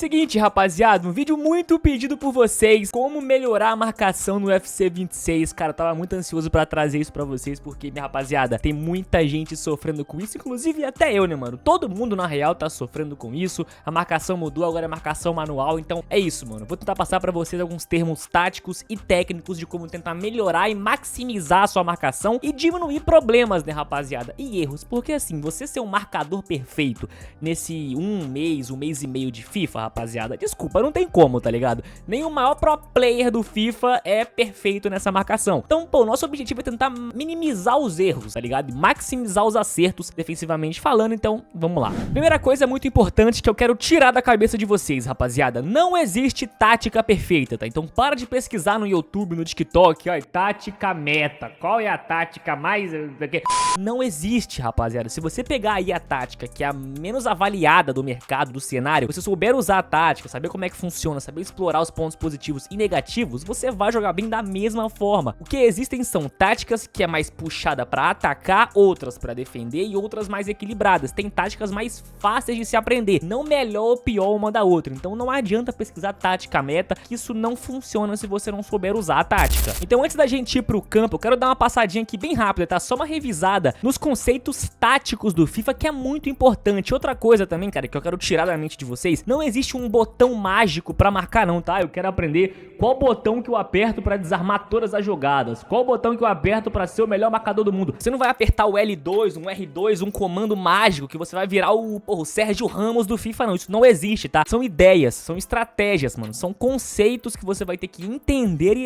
Seguinte, rapaziada, um vídeo muito pedido por vocês, como melhorar a marcação no UFC 26, cara, eu tava muito ansioso pra trazer isso pra vocês, porque, minha rapaziada, tem muita gente sofrendo com isso, inclusive até eu, né, mano, todo mundo na real tá sofrendo com isso, a marcação mudou, agora é marcação manual, então é isso, mano, vou tentar passar pra vocês alguns termos táticos e técnicos de como tentar melhorar e maximizar a sua marcação e diminuir problemas, né, rapaziada, e erros, porque assim, você ser um marcador perfeito nesse um mês e meio de FIFA, rapaziada, desculpa, não tem como, tá ligado? Nem o maior pro player do FIFA é perfeito nessa marcação. Então, pô, nosso objetivo é tentar minimizar os erros, tá ligado? E maximizar os acertos defensivamente falando, então, vamos lá. Primeira coisa muito importante que eu quero tirar da cabeça de vocês, rapaziada, não existe tática perfeita, tá? Então, para de pesquisar no YouTube, no TikTok, ó, tática meta, qual é a tática mais... Não existe, rapaziada. Se você pegar aí a tática que é a menos avaliada do mercado, do cenário, você souber usar a tática, saber como é que funciona, saber explorar os pontos positivos e negativos, você vai jogar bem da mesma forma. O que existem são táticas que é mais puxada pra atacar, outras pra defender e outras mais equilibradas. Tem táticas mais fáceis de se aprender, não melhor ou pior uma da outra. Então não adianta pesquisar tática meta, que isso não funciona se você não souber usar a tática. Então antes da gente ir pro campo, eu quero dar uma passadinha aqui bem rápida, tá? Só uma revisada nos conceitos táticos do FIFA, que é muito importante. Outra coisa também, cara, que eu quero tirar da mente de vocês, não existe um botão mágico pra marcar não, tá? Eu quero aprender qual botão que eu aperto pra desarmar todas as jogadas, qual botão que eu aperto pra ser o melhor marcador do mundo. Você não vai apertar o L2, um R2, um comando mágico que você vai virar o Sérgio Ramos do FIFA, não. Isso não existe, tá? São ideias, são estratégias, mano. São conceitos que você vai ter que entender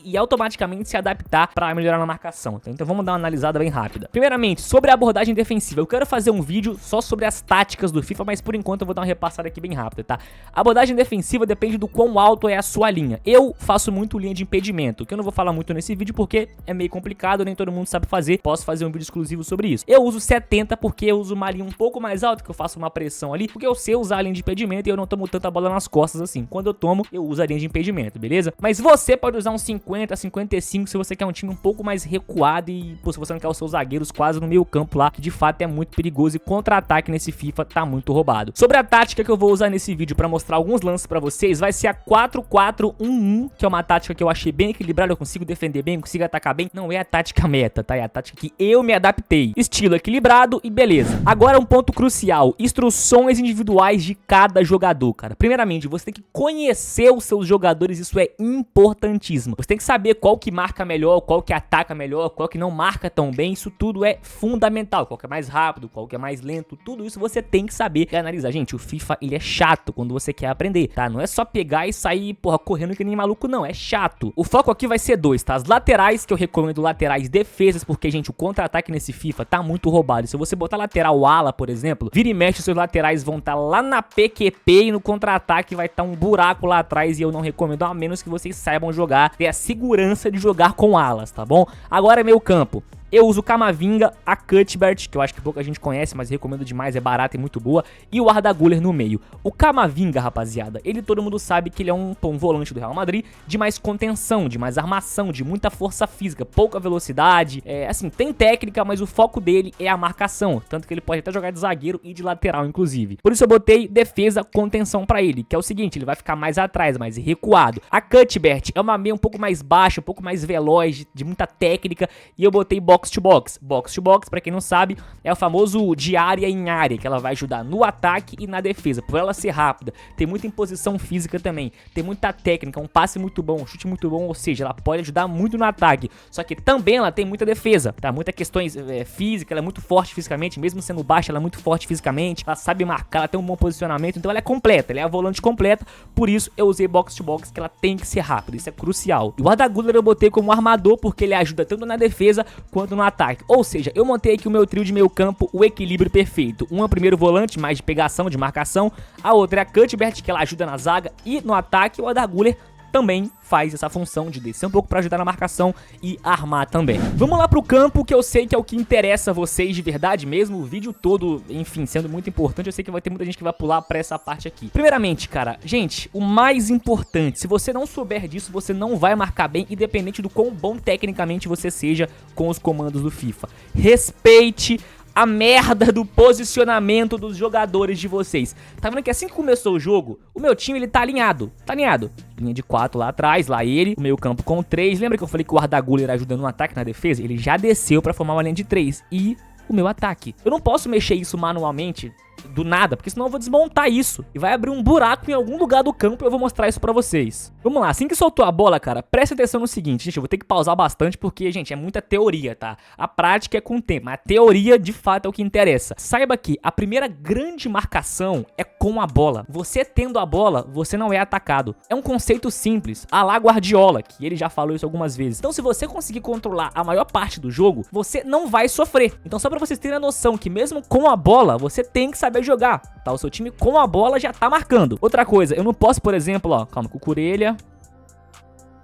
e automaticamente se adaptar pra melhorar na marcação, tá? Então vamos dar uma analisada bem rápida. Primeiramente, sobre a abordagem defensiva. Eu quero fazer um vídeo só sobre as táticas do FIFA, mas por enquanto eu vou dar uma repassada aqui bem rápida, tá? A abordagem defensiva depende do quão alto é a sua linha. Eu faço muito linha de impedimento, que eu não vou falar muito nesse vídeo porque é meio complicado, nem todo mundo sabe fazer. Posso fazer um vídeo exclusivo sobre isso. Eu uso 70 porque eu uso uma linha um pouco mais alta, que eu faço uma pressão ali, porque eu sei usar a linha de impedimento e eu não tomo tanta bola nas costas assim. Quando eu tomo, eu uso a linha de impedimento, beleza? Mas você pode usar uns 50, 55 se você quer um time um pouco mais recuado e, pô, se você não quer os seus zagueiros quase no meio campo lá, que de fato é muito perigoso e contra-ataque nesse FIFA tá muito roubado. Sobre a tática que eu vou usar nesse vídeo pra mostrar alguns lances pra vocês, vai ser a 4-4-1-1, que é uma tática que eu achei bem equilibrada, eu consigo defender bem, consigo atacar bem. Não é a tática meta, tá? É a tática que eu me adaptei. Estilo equilibrado e beleza. Agora um ponto crucial, instruções individuais de cada jogador, cara. Primeiramente, você tem que conhecer os seus jogadores, isso é importantíssimo. Você tem que saber qual que marca melhor, qual que ataca melhor, qual que não marca tão bem, isso tudo é fundamental. Qual que é mais rápido, qual que é mais lento, tudo isso você tem que saber e analisar. Gente, o FIFA, ele é chato quando você quer aprender, tá? Não é só pegar e sair, porra, correndo que nem maluco, não. É chato. O foco aqui vai ser dois, tá? As laterais, que eu recomendo laterais defesas, porque, gente, o contra-ataque nesse FIFA tá muito roubado. Se você botar lateral ala, por exemplo, vira e mexe, os seus laterais vão estar lá na PQP e no contra-ataque vai estar um buraco lá atrás e eu não recomendo, a menos que vocês saibam jogar, ter a segurança de jogar com alas, tá bom? Agora é meio campo. Eu uso o Camavinga, a Cuthbert, que eu acho que pouca gente conhece, mas recomendo demais, é barata e muito boa, e o Arda Güler no meio. O Camavinga, rapaziada, ele todo mundo sabe que ele é um volante do Real Madrid de mais contenção, de mais armação, de muita força física, pouca velocidade, assim, tem técnica, mas o foco dele é a marcação, tanto que ele pode até jogar de zagueiro e de lateral, inclusive. Por isso eu botei defesa, contenção pra ele, que é o seguinte, ele vai ficar mais atrás, mais recuado. A Cuthbert é uma meia um pouco mais baixa, um pouco mais veloz, de muita técnica, e eu botei box to box. Box to box, pra quem não sabe, é o famoso de área em área, que ela vai ajudar no ataque e na defesa, por ela ser rápida, tem muita imposição física também, tem muita técnica, um passe muito bom, um chute muito bom, ou seja, ela pode ajudar muito no ataque, só que também ela tem muita defesa, tá? Muitas questões físicas, ela é muito forte fisicamente, mesmo sendo baixa, ela é muito forte fisicamente, ela sabe marcar, ela tem um bom posicionamento, então ela é completa, ela é a volante completa, por isso eu usei box to box, que ela tem que ser rápida, isso é crucial. E o Arda Güler eu botei como armador, porque ele ajuda tanto na defesa quanto no ataque. Ou seja, eu montei aqui o meu trio de meio campo, o equilíbrio perfeito. Um é o primeiro volante, mais de pegação, de marcação. A outra é a Cuthbert, que ela ajuda na zaga. E no ataque, o Arda Güler também faz essa função de descer um pouco pra ajudar na marcação e armar também. Vamos lá pro campo, que eu sei que é o que interessa a vocês de verdade mesmo, o vídeo todo, enfim, sendo muito importante, eu sei que vai ter muita gente que vai pular pra essa parte aqui. Primeiramente, cara, gente, o mais importante, se você não souber disso, você não vai marcar bem, independente do quão bom tecnicamente você seja com os comandos do FIFA. Respeite a merda do posicionamento dos jogadores de vocês. Tá vendo que assim que começou o jogo, o meu time, ele tá alinhado. Tá alinhado. Linha de 4 lá atrás, lá ele, o meio campo com 3. Lembra que eu falei que o Arda Güler ajuda no ataque e na defesa? Ele já desceu pra formar uma linha de 3. E o meu ataque. Eu não posso mexer isso manualmente do nada, porque senão eu vou desmontar isso e vai abrir um buraco em algum lugar do campo e eu vou mostrar isso pra vocês. Vamos lá, assim que soltou a bola, cara, presta atenção no seguinte, gente, eu vou ter que pausar bastante porque, gente, é muita teoria, tá? A prática é com o tempo, mas a teoria, de fato, é o que interessa. Saiba que a primeira grande marcação é com a bola. Você tendo a bola, você não é atacado. É um conceito simples, à la Guardiola, que ele já falou isso algumas vezes. Então, se você conseguir controlar a maior parte do jogo, você não vai sofrer. Então, só pra vocês terem a noção que mesmo com a bola, você tem que saber jogar, tá? O seu time com a bola já tá marcando. Outra coisa, eu não posso, por exemplo, ó, calma, Cucurella.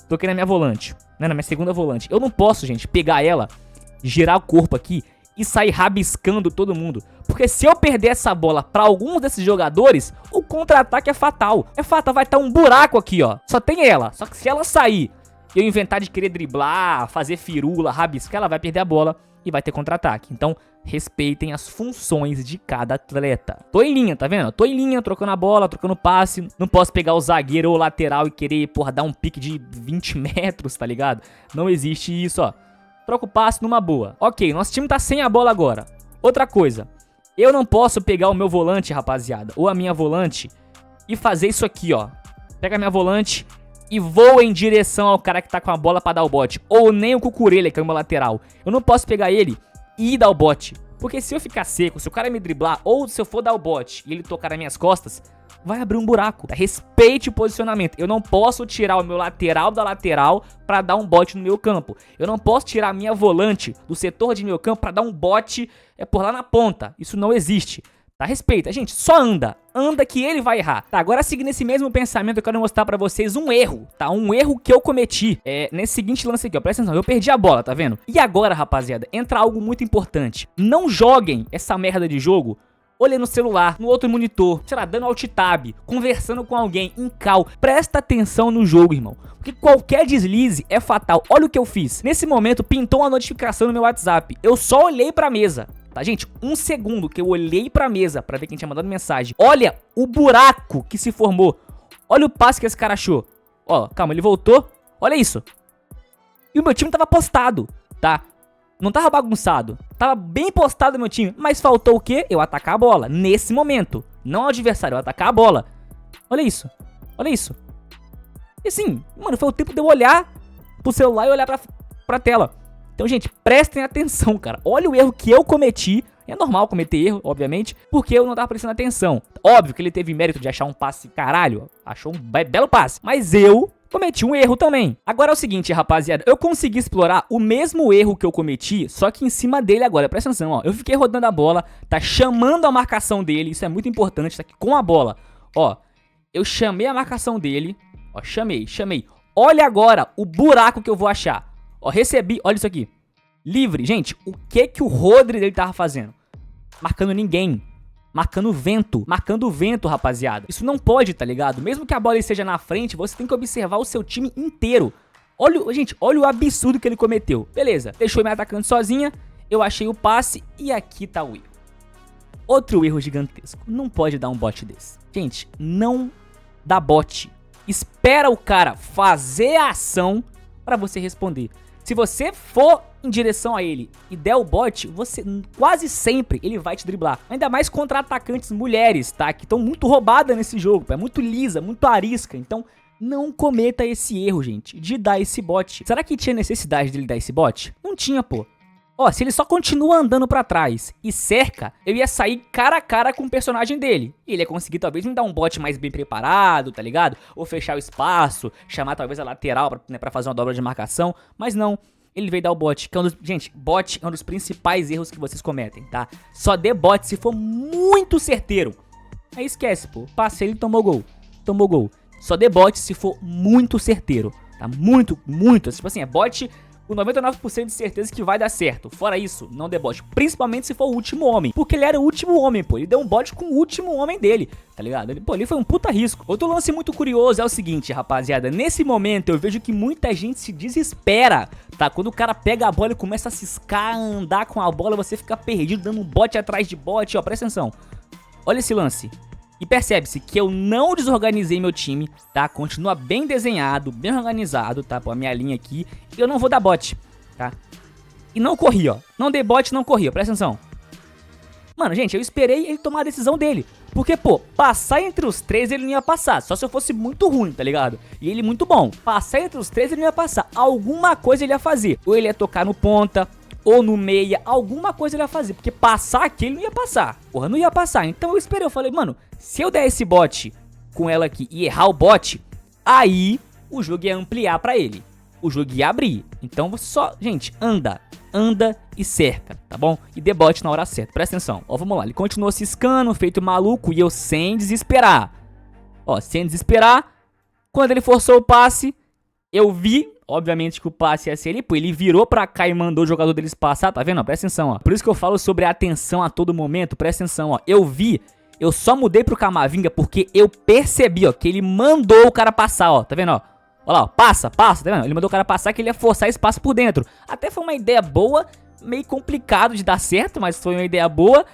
Toquei na minha volante, né, na minha segunda volante. Eu não posso, gente, pegar ela, girar o corpo aqui e sair rabiscando todo mundo. Porque se eu perder essa bola pra alguns desses jogadores, o contra-ataque é fatal. É fatal, vai estar um buraco aqui, ó. Só tem ela. Só que se ela sair e eu inventar de querer driblar, fazer firula, rabiscar, ela vai perder a bola e vai ter contra-ataque. Então, respeitem as funções de cada atleta. Tô em linha, tá vendo? Tô em linha, trocando a bola, trocando passe. Não posso pegar o zagueiro ou o lateral e querer, porra, dar um pique de 20 metros, tá ligado? Não existe isso, ó. Troca o passe numa boa. Ok, nosso time tá sem a bola agora. Outra coisa, eu não posso pegar o meu volante, rapaziada, ou a minha volante e fazer isso aqui, ó. Pega a minha volante e voa em direção ao cara que tá com a bola pra dar o bote. Ou nem o Cucurella, que é o meu lateral. Eu não posso pegar ele e dar o bote. Porque se eu ficar seco, se o cara me driblar, ou se eu for dar o bote e ele tocar nas minhas costas, vai abrir um buraco. Respeite o posicionamento. Eu não posso tirar o meu lateral da lateral pra dar um bote no meu campo. Eu não posso tirar a minha volante do setor de meu campo pra dar um bote por lá na ponta. Isso não existe. Tá? Respeita, gente, só anda. Anda que ele vai errar. Tá, agora seguindo esse mesmo pensamento, eu quero mostrar pra vocês um erro, tá? Um erro que eu cometi nesse seguinte lance aqui, ó. Presta atenção, eu perdi a bola, tá vendo? E agora, rapaziada, entra algo muito importante. Não joguem essa merda de jogo olhando no celular, no outro monitor, sei lá, dando alt tab, conversando com alguém, em call. Presta atenção no jogo, irmão. Porque qualquer deslize é fatal. Olha o que eu fiz. Nesse momento, pintou uma notificação no meu WhatsApp. Eu só olhei pra mesa. Tá, gente? Um segundo que eu olhei pra mesa pra ver quem tinha mandado mensagem. Olha o buraco que se formou. Olha o passe que esse cara achou. Ó, calma, ele voltou. Olha isso. E o meu time tava postado, tá? Não tava bagunçado. Tava bem postado o meu time. Mas faltou o quê? Eu atacar a bola. Nesse momento. Não o adversário, eu atacar a bola. Olha isso. Olha isso. E assim, mano, foi o tempo de eu olhar pro celular e olhar pra tela. Então, gente, prestem atenção, cara. Olha o erro que eu cometi. É normal cometer erro, obviamente, porque eu não tava prestando atenção. Óbvio que ele teve mérito de achar um passe, caralho. Achou um belo passe. Mas eu cometi um erro também. Agora é o seguinte, rapaziada. Eu consegui explorar o mesmo erro que eu cometi, só que em cima dele agora. Presta atenção, ó. Eu fiquei rodando a bola, tá chamando a marcação dele. Isso é muito importante, tá aqui com a bola. Ó, eu chamei a marcação dele. Ó, chamei. Olha agora o buraco que eu vou achar. Ó, recebi, olha isso aqui. Livre, gente, o que o Rodri dele tava fazendo? Marcando ninguém. Marcando o vento, rapaziada. Isso não pode, tá ligado? Mesmo que a bola esteja na frente, você tem que observar o seu time inteiro. Olha, gente, olha o absurdo que ele cometeu. Beleza, deixou me atacando sozinha, eu achei o passe e aqui tá o erro. Outro erro gigantesco. Não pode dar um bote desse. Gente, não dá bote. Espera o cara fazer a ação pra você responder. Se você for em direção a ele e der o bote, você quase sempre ele vai te driblar. Ainda mais contra atacantes mulheres, tá? Que estão muito roubadas nesse jogo, é muito lisa, muito arisca. Então não cometa esse erro, gente, de dar esse bote. Será que tinha necessidade dele dar esse bote? Não tinha, pô. Ó, se ele só continua andando pra trás e cerca, eu ia sair cara a cara com o personagem dele. E ele ia conseguir talvez me dar um bote mais bem preparado, tá ligado? Ou fechar o espaço, chamar talvez a lateral pra fazer uma dobra de marcação. Mas não, ele veio dar o bote. Que é gente, bote é um dos principais erros que vocês cometem, tá? Só dê bote se for muito certeiro. Aí esquece, pô. Passei, ele tomou gol. Tomou gol. Só dê bote se for muito certeiro, tá? Muito. Tipo assim, é bote com 99% de certeza que vai dar certo. Fora isso, não dê bot, principalmente se for o último homem, porque ele era o último homem, pô, ele deu um bot com o último homem dele, tá ligado? Ele foi um puta risco. Outro lance muito curioso é o seguinte, rapaziada, nesse momento eu vejo que muita gente se desespera, tá? Quando o cara pega a bola e começa a ciscar, a andar com a bola, você fica perdido, dando um bot atrás de bot, ó, presta atenção. Olha esse lance. E percebe-se que eu não desorganizei meu time, tá? Continua bem desenhado, bem organizado, tá? Pô, a minha linha aqui. E eu não vou dar bot, tá? E não corri, ó. Não dei bot, não corri, ó. Presta atenção. Mano, gente, eu esperei ele tomar a decisão dele. Porque, pô, passar entre os três ele não ia passar. Só se eu fosse muito ruim, tá ligado? E ele muito bom. Passar entre os três ele não ia passar. Alguma coisa ele ia fazer. Ou ele ia tocar no ponta, ou no meia, alguma coisa ele ia fazer, porque passar aqui ele não ia passar, porra, não ia passar. Então eu esperei, eu falei, mano, se eu der esse bot com ela aqui e errar o bot, aí o jogo ia ampliar pra ele, o jogo ia abrir. Então você só, gente, anda e cerca, tá bom? E dê bot na hora certa, presta atenção. Ó, vamos lá, ele continuou ciscando, feito maluco, e eu sem desesperar. Ó, sem desesperar, quando ele forçou o passe, eu vi, obviamente, que o passe ia ser ele, pô, ele virou pra cá e mandou o jogador deles passar, tá vendo? Ó, presta atenção, ó. Por isso que eu falo sobre a atenção a todo momento, presta atenção, ó. Eu vi, eu só mudei pro Camavinga porque eu percebi, ó, que ele mandou o cara passar, ó, tá vendo, ó? Olha lá, ó, passa, tá vendo? Ele mandou o cara passar que ele ia forçar espaço por dentro. Até foi uma ideia boa, meio complicado de dar certo, mas foi uma ideia boa.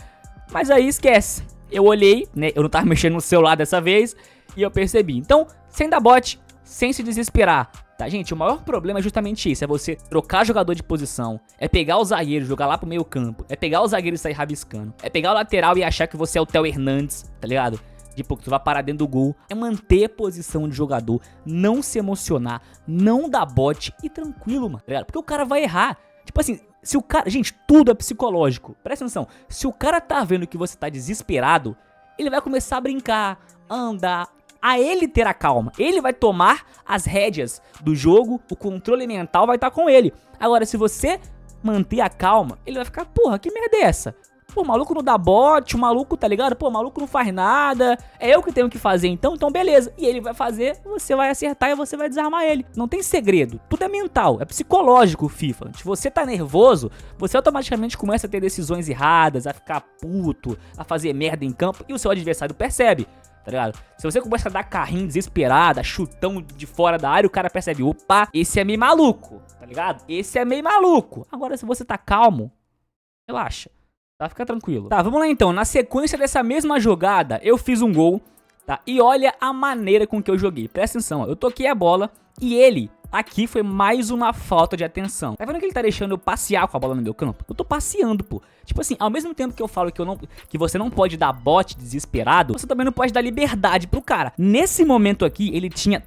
Mas aí esquece, eu olhei, né, eu não tava mexendo no celular dessa vez e eu percebi. Então, sem dar bot, sem se desesperar. Tá, gente, o maior problema é justamente isso, é você trocar jogador de posição, é pegar o zagueiro, jogar lá pro meio campo, é pegar o zagueiro e sair rabiscando, é pegar o lateral e achar que você é o Theo Hernandes, tá ligado? Tipo, que tu vai parar dentro do gol, é manter a posição de jogador, não se emocionar, não dar bote e tranquilo, mano, tá ligado? Porque o cara vai errar, tipo assim, se o cara, gente, tudo é psicológico, presta atenção, se o cara tá vendo que você tá desesperado, ele vai começar a brincar, a andar, a ele ter a calma, ele vai tomar as rédeas do jogo, o controle mental vai estar com ele. Agora, se você manter a calma, ele vai ficar, porra, que merda é essa? Pô, o maluco não dá bote, o maluco, tá ligado? Pô, o maluco não faz nada, é eu que tenho que fazer então beleza. E ele vai fazer, você vai acertar e você vai desarmar ele. Não tem segredo, tudo é mental, é psicológico o FIFA. Se você tá nervoso, você automaticamente começa a ter decisões erradas, a ficar puto, a fazer merda em campo e o seu adversário percebe. Tá ligado? Se você começa a dar carrinho desesperada, chutão de fora da área, o cara percebe, opa, esse é meio maluco, tá ligado? Esse é meio maluco. Agora, se você tá calmo, relaxa, tá? Fica tranquilo. Tá, vamos lá então. Na sequência dessa mesma jogada, eu fiz um gol, tá? E olha a maneira com que eu joguei. Presta atenção, ó. Eu toquei a bola e ele... Aqui foi mais uma falta de atenção. Tá vendo que ele tá deixando eu passear com a bola no meu campo? Eu tô passeando, pô. Tipo assim, ao mesmo tempo que eu falo que você não pode dar bote desesperado, você também não pode dar liberdade pro cara. Nesse momento aqui, ele tinha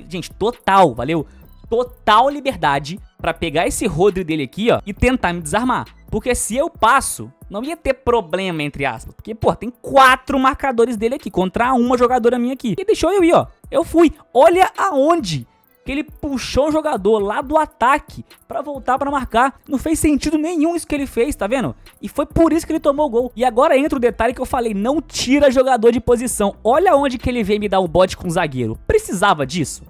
gente, total, valeu? Total liberdade pra pegar esse Rodri dele aqui, ó, e tentar me desarmar. Porque se eu passo, não ia ter problema, entre aspas. Porque, pô, tem 4 marcadores dele aqui contra uma jogadora minha aqui. E deixou eu ir, ó. Eu fui. Olha aonde que ele puxou o jogador lá do ataque pra voltar pra marcar. Não fez sentido nenhum isso que ele fez, tá vendo? E foi por isso que ele tomou o gol. E agora entra o detalhe que eu falei, não tira jogador de posição. Olha onde que ele veio me dar um bote com o zagueiro. Precisava disso?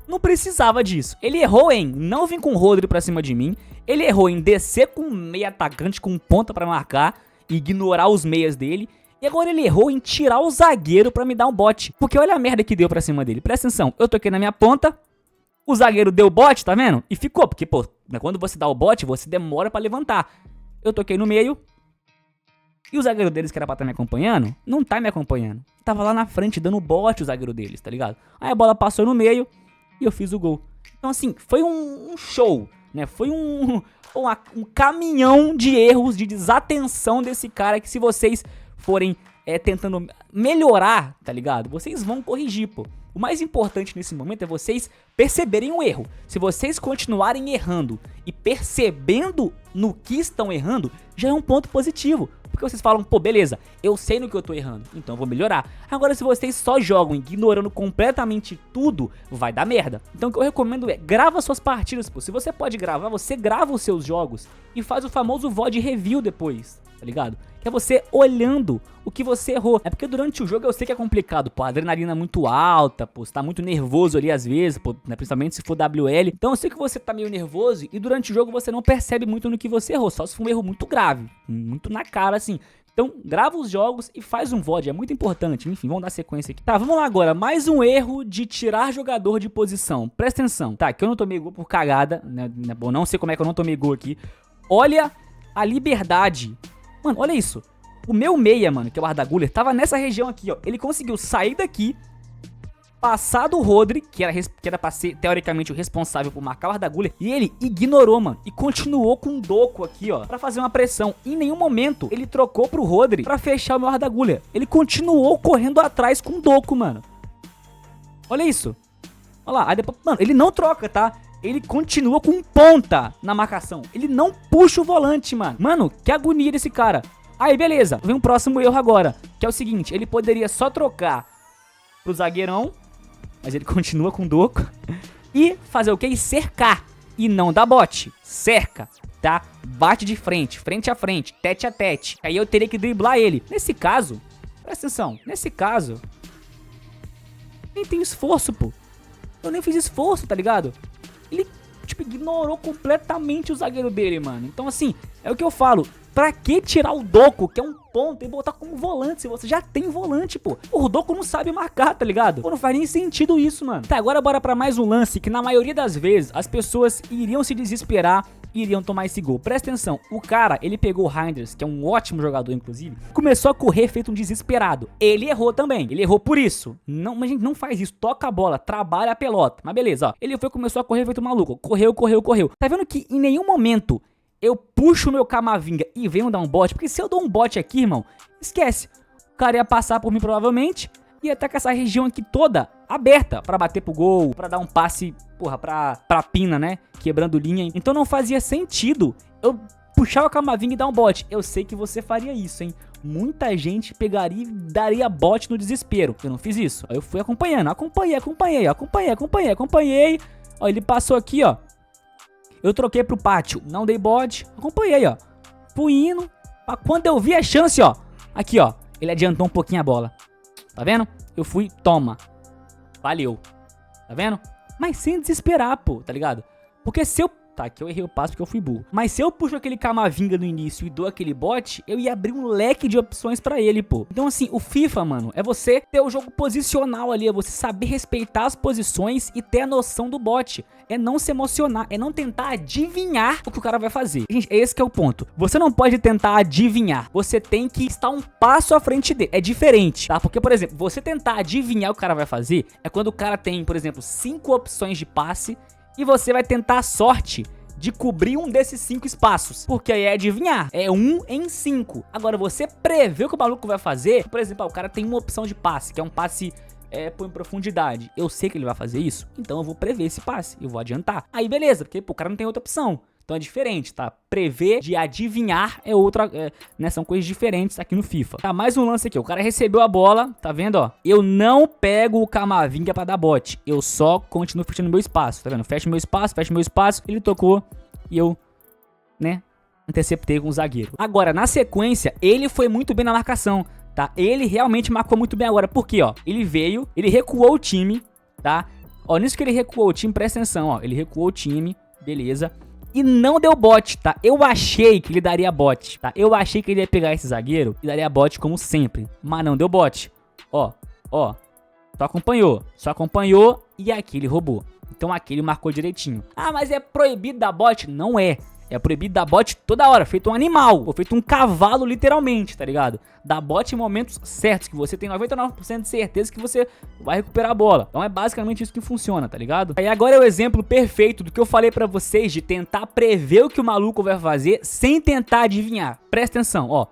Não precisava disso. Ele errou em não vir com o Rodri pra cima de mim. Ele errou em descer com um meia atacante com ponta pra marcar e ignorar os meias dele. E agora ele errou em tirar o zagueiro pra me dar um bote. Porque olha a merda que deu pra cima dele. Presta atenção, eu toquei na minha ponta. O zagueiro deu bote, tá vendo? E ficou, porque, pô, quando você dá o bote, você demora pra levantar. Eu toquei no meio. E o zagueiro deles, que era pra estar me acompanhando, não tá me acompanhando. Tava lá na frente, dando bote o zagueiro deles, tá ligado? Aí a bola passou no meio e eu fiz o gol. Então, assim, foi um show, né? Foi um caminhão de erros, de desatenção desse cara que se vocês forem tentando melhorar, tá ligado? Vocês vão corrigir, pô. O mais importante nesse momento é vocês perceberem o erro. Se vocês continuarem errando e percebendo no que estão errando, já é um ponto positivo. Porque vocês falam, pô, beleza, eu sei no que eu tô errando, então eu vou melhorar. Agora, se vocês só jogam ignorando completamente tudo, vai dar merda. Então o que eu recomendo é, grava suas partidas, pô. Se você pode gravar, você grava os seus jogos e faz o famoso VOD review depois. tá ligado? Que é você olhando o que você errou. É porque durante o jogo eu sei que é complicado, pô, a adrenalina é muito alta, pô, você tá muito nervoso ali às vezes, pô, né, principalmente se for WL. Então eu sei que você tá meio nervoso e durante o jogo você não percebe muito no que você errou, só se for um erro muito grave, muito na cara assim. Então, grava os jogos e faz um VOD, é muito importante. Enfim, vamos dar sequência aqui. Tá, vamos lá agora. Mais um erro de tirar jogador de posição. Presta atenção. Tá, que eu não tomei gol por cagada, né? Bom, não sei como é que eu não tomei gol aqui. Olha a liberdade. Mano, olha isso. O meu meia, mano, que é o Arda Güler, tava nessa região aqui, ó. Ele conseguiu sair daqui, passar do Rodri, que era pra ser, teoricamente, o responsável por marcar o Arda Güler, e ele ignorou, mano, e continuou com o Doku aqui, ó, pra fazer uma pressão. Em nenhum momento ele trocou pro Rodri pra fechar o meu Arda Güler. Ele continuou correndo atrás com o Doku, mano. Olha isso. Olha lá, aí depois, mano, ele não troca, tá? Ele continua com ponta na marcação. Ele não puxa o volante, mano. Mano, que agonia desse cara. Aí, beleza. Vem um próximo erro agora, que é o seguinte, ele poderia só trocar pro zagueirão, mas ele continua com o Doku. E fazer o quê? E cercar. E não dar bote. Cerca, tá? Bate de frente, frente a frente, tete a tete. Aí eu teria que driblar ele. Nesse caso, presta atenção. Nesse caso, nem tem esforço, pô. Eu nem fiz esforço, tá ligado? Ele, tipo, ignorou completamente o zagueiro dele, mano. Então, assim, é o que eu falo. Pra que tirar o Doku, que é um ponto, e botar como volante, se você já tem volante, pô? O Doku não sabe marcar, tá ligado? Pô, não faz nem sentido isso, mano. Tá, agora bora pra mais um lance que na maioria das vezes as pessoas iriam se desesperar e iriam tomar esse gol. Presta atenção, o cara, ele pegou o Reinders, que é um ótimo jogador, inclusive, começou a correr feito um desesperado. Ele errou também, ele errou por isso. Não, mas a gente não faz isso, toca a bola, trabalha a pelota. Mas beleza, ó, ele começou a correr feito um maluco, correu. Tá vendo que em nenhum momento eu puxo o meu Camavinga e venho dar um bote, porque se eu dou um bote aqui, irmão, esquece. O cara ia passar por mim provavelmente e ia estar com essa região aqui toda aberta pra bater pro gol, pra dar um passe, porra, pra Pina, né? Quebrando linha. Então não fazia sentido eu puxar o Camavinga e dar um bote. Eu sei que você faria isso, hein? Muita gente pegaria e daria bote no desespero. Eu não fiz isso. Aí eu fui acompanhando, acompanhei. Ó, ele passou aqui, ó. Eu troquei pro pátio, não dei bode, acompanhei, ó. Fui indo, quando eu vi a chance, ó. Aqui, ó, ele adiantou um pouquinho a bola. Tá vendo? Eu fui, toma. Valeu. Tá vendo? Mas sem desesperar, pô, tá ligado? Porque se eu... Tá, aqui eu errei o passo porque eu fui burro. Mas se eu puxo aquele Camavinga no início e dou aquele bote, eu ia abrir um leque de opções pra ele, pô. Então, assim, o FIFA, mano, é você ter o jogo posicional ali, é você saber respeitar as posições e ter a noção do bote. É não se emocionar, é não tentar adivinhar o que o cara vai fazer. Gente, esse que é o ponto. Você não pode tentar adivinhar, você tem que estar um passo à frente dele. É diferente, tá? Porque, por exemplo, você tentar adivinhar o que o cara vai fazer é quando o cara tem, por exemplo, 5 opções de passe e você vai tentar a sorte de cobrir um desses 5 espaços. Porque aí é adivinhar. É 1 em 5. Agora, você prevê o que o maluco vai fazer. Por exemplo, o cara tem uma opção de passe, que é um passe em profundidade. Eu sei que ele vai fazer isso, então eu vou prever esse passe. Eu vou adiantar. Aí, beleza, porque pô, o cara não tem outra opção. Então é diferente, tá? Prever de adivinhar é outra, né? São coisas diferentes aqui no FIFA. Tá, mais um lance aqui. O cara recebeu a bola, tá vendo, ó? Eu não pego o Camavinga pra dar bote. Eu só continuo fechando meu espaço, tá vendo? Fecho meu espaço. Ele tocou e eu, né? Interceptei com o zagueiro. Agora, na sequência, ele foi muito bem na marcação, tá? Ele realmente marcou muito bem agora. Por quê, ó? Ele veio, ele recuou o time, tá? Ó, nisso que ele recuou o time, presta atenção, ó. Ele recuou o time, beleza. E não deu bote, tá? Eu achei que ele daria bote, tá? Eu achei que ele ia pegar esse zagueiro e daria bote como sempre. Mas não deu bote. Ó. Só acompanhou e aqui ele roubou. Então aqui ele marcou direitinho. Ah, mas é proibido dar bote? Não é. É proibido dar bote toda hora, feito um animal, ou feito um cavalo literalmente, tá ligado? Dar bote em momentos certos, que você tem 99% de certeza que você vai recuperar a bola. Então é basicamente isso que funciona, tá ligado? Aí agora é o exemplo perfeito do que eu falei pra vocês de tentar prever o que o maluco vai fazer sem tentar adivinhar. Presta atenção, ó.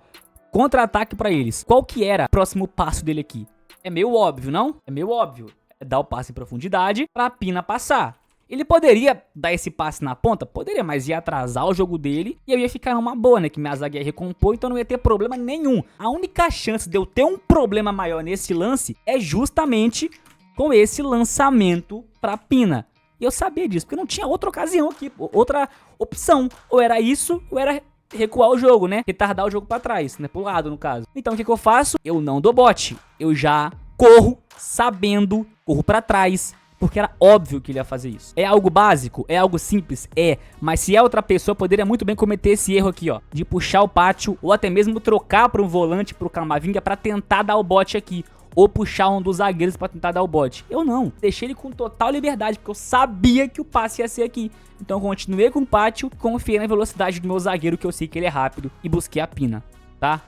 Contra-ataque pra eles. Qual que era o próximo passo dele aqui? É meio óbvio, não? É meio óbvio. É dar o passe em profundidade pra Pina passar. Ele poderia dar esse passe na ponta? Poderia, mas ia atrasar o jogo dele e eu ia ficar numa boa, né? Que minha zaga ia recompor, então não ia ter problema nenhum. A única chance de eu ter um problema maior nesse lance é justamente com esse lançamento pra Pina. E eu sabia disso, porque não tinha outra ocasião aqui, outra opção. Ou era isso, ou era recuar o jogo, né? Retardar o jogo pra trás, né? Pro lado, no caso. Então, o que eu faço? Eu não dou bote. Eu já corro sabendo, corro pra trás, porque era óbvio que ele ia fazer isso. É algo básico? É algo simples? É. Mas se é outra pessoa, poderia muito bem cometer esse erro aqui, ó. De puxar o pátio, ou até mesmo trocar para um volante, pro Camavinga, pra tentar dar o bote aqui. Ou puxar um dos zagueiros pra tentar dar o bote. Eu não. Deixei ele com total liberdade, porque eu sabia que o passe ia ser aqui. Então eu continuei com o pátio, confiei na velocidade do meu zagueiro, que eu sei que ele é rápido, e busquei a pina, tá?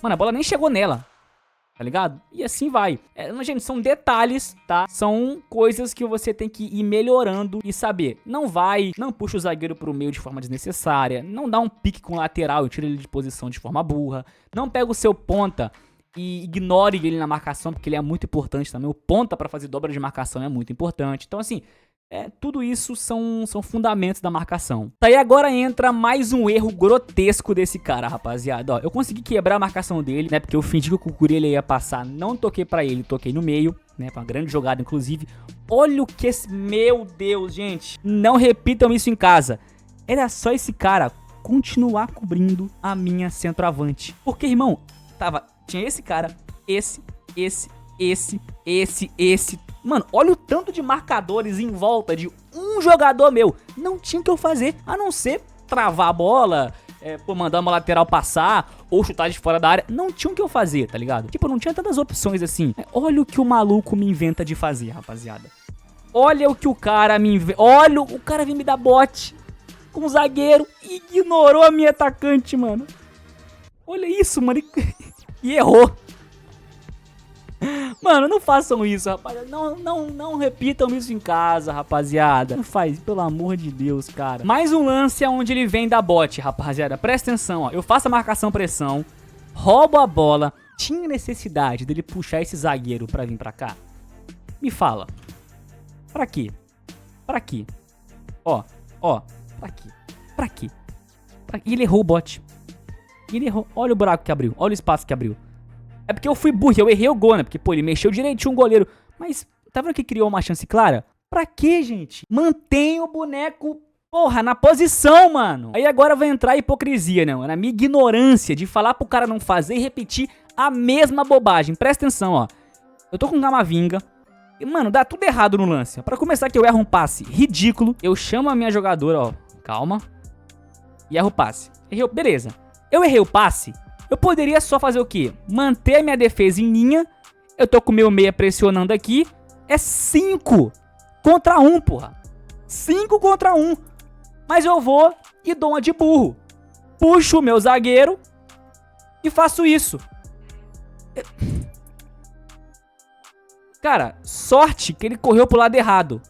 Mano, a bola nem chegou nela. Tá ligado? E assim vai. Gente, são detalhes, tá? São coisas que você tem que ir melhorando e saber. Não puxa o zagueiro pro meio de forma desnecessária. Não dá um pique com o lateral e tira ele de posição de forma burra. Não pega o seu ponta e ignore ele na marcação, porque ele é muito importante também. O ponta pra fazer dobra de marcação é muito importante. Então, assim, tudo isso são fundamentos da marcação. Aí agora entra mais um erro grotesco desse cara, rapaziada. Ó, eu consegui quebrar a marcação dele, né? Porque eu fingi que o Cucurella ia passar, não toquei pra ele, toquei no meio, né? Foi uma grande jogada, inclusive. Olha o que esse... Meu Deus, gente. Não repitam isso em casa. Era só esse cara continuar cobrindo a minha centroavante. Porque, irmão, tinha esse cara, esse. Mano, olha o tanto de marcadores em volta de um jogador meu. Não tinha o que eu fazer, a não ser travar a bola, mandar uma lateral passar ou chutar de fora da área. Não tinha o que eu fazer, tá ligado? Tipo, não tinha tantas opções assim. Olha o que o maluco me inventa de fazer, rapaziada. Olha o que o cara me inventa. Olha, o cara vem me dar bote com o zagueiro e ignorou a minha atacante, mano. Olha isso, mano. E errou. Mano, não façam isso, rapaziada. Não repitam isso em casa, rapaziada. Não faz, pelo amor de Deus, cara. Mais um lance onde ele vem da bote, rapaziada. Presta atenção, ó. Eu faço a marcação pressão, roubo a bola. Tinha necessidade dele puxar esse zagueiro pra vir pra cá? Me fala. Pra quê? Pra quê? Ó. Pra quê? Pra quê? E ele errou o bote. Ele errou. Olha o buraco que abriu. Olha o espaço que abriu. É porque eu fui burro, eu errei o gol, né? Porque, pô, ele mexeu direitinho o goleiro. Mas, tá vendo que criou uma chance clara? Pra quê, gente? Mantém o boneco, porra, na posição, mano. Aí agora vai entrar a hipocrisia, né? Na minha ignorância de falar pro cara não fazer e repetir a mesma bobagem. Presta atenção, ó. Eu tô com o Camavinga. E, mano, dá tudo errado no lance. Pra começar que eu erro um passe ridículo. Eu chamo a minha jogadora, ó. Calma. E erro o passe. Beleza. Eu errei o passe. Eu poderia só fazer o quê? Manter a minha defesa em linha. Eu tô com o meu meia pressionando aqui. É 5 contra 1, porra. 5 contra 1. Mas eu vou e dou uma de burro. Puxo o meu zagueiro e faço isso. Cara, sorte que ele correu pro lado errado.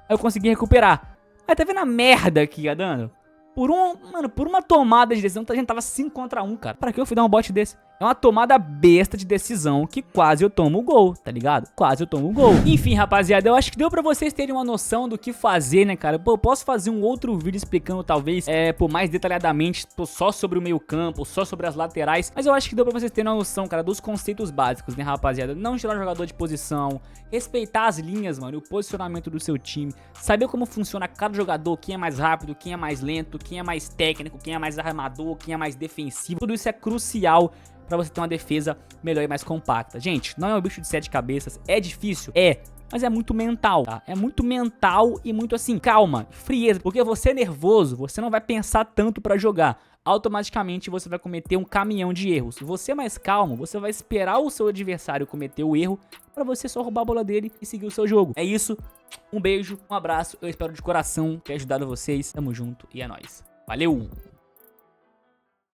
Aí eu consegui recuperar. Aí tá vendo a merda que ia dando? Por uma tomada de decisão, a gente tava 5 contra 1, cara. Pra que eu fui dar um bote desse? É uma tomada besta de decisão que quase eu tomo o gol, tá ligado? Quase eu tomo o gol. Enfim, rapaziada, eu acho que deu pra vocês terem uma noção do que fazer, né, cara? Pô, eu posso fazer um outro vídeo explicando, talvez, mais detalhadamente, só sobre o meio campo, só sobre as laterais. Mas eu acho que deu pra vocês terem uma noção, cara, dos conceitos básicos, né, rapaziada? Não tirar o jogador de posição, respeitar as linhas, mano, e o posicionamento do seu time, saber como funciona cada jogador, quem é mais rápido, quem é mais lento, quem é mais técnico, quem é mais armador, quem é mais defensivo. Tudo isso é crucial pra você ter uma defesa melhor e mais compacta. Gente, não é um bicho de 7 cabeças, é difícil? Mas é muito mental, tá? É muito mental e muito assim, calma, frieza, porque você é nervoso, você não vai pensar tanto pra jogar. Automaticamente você vai cometer um caminhão de erros. Se você é mais calmo, você vai esperar o seu adversário cometer o erro pra você só roubar a bola dele e seguir o seu jogo. É isso, um beijo, um abraço, eu espero de coração ter ajudado vocês. Tamo junto e é nóis. Valeu!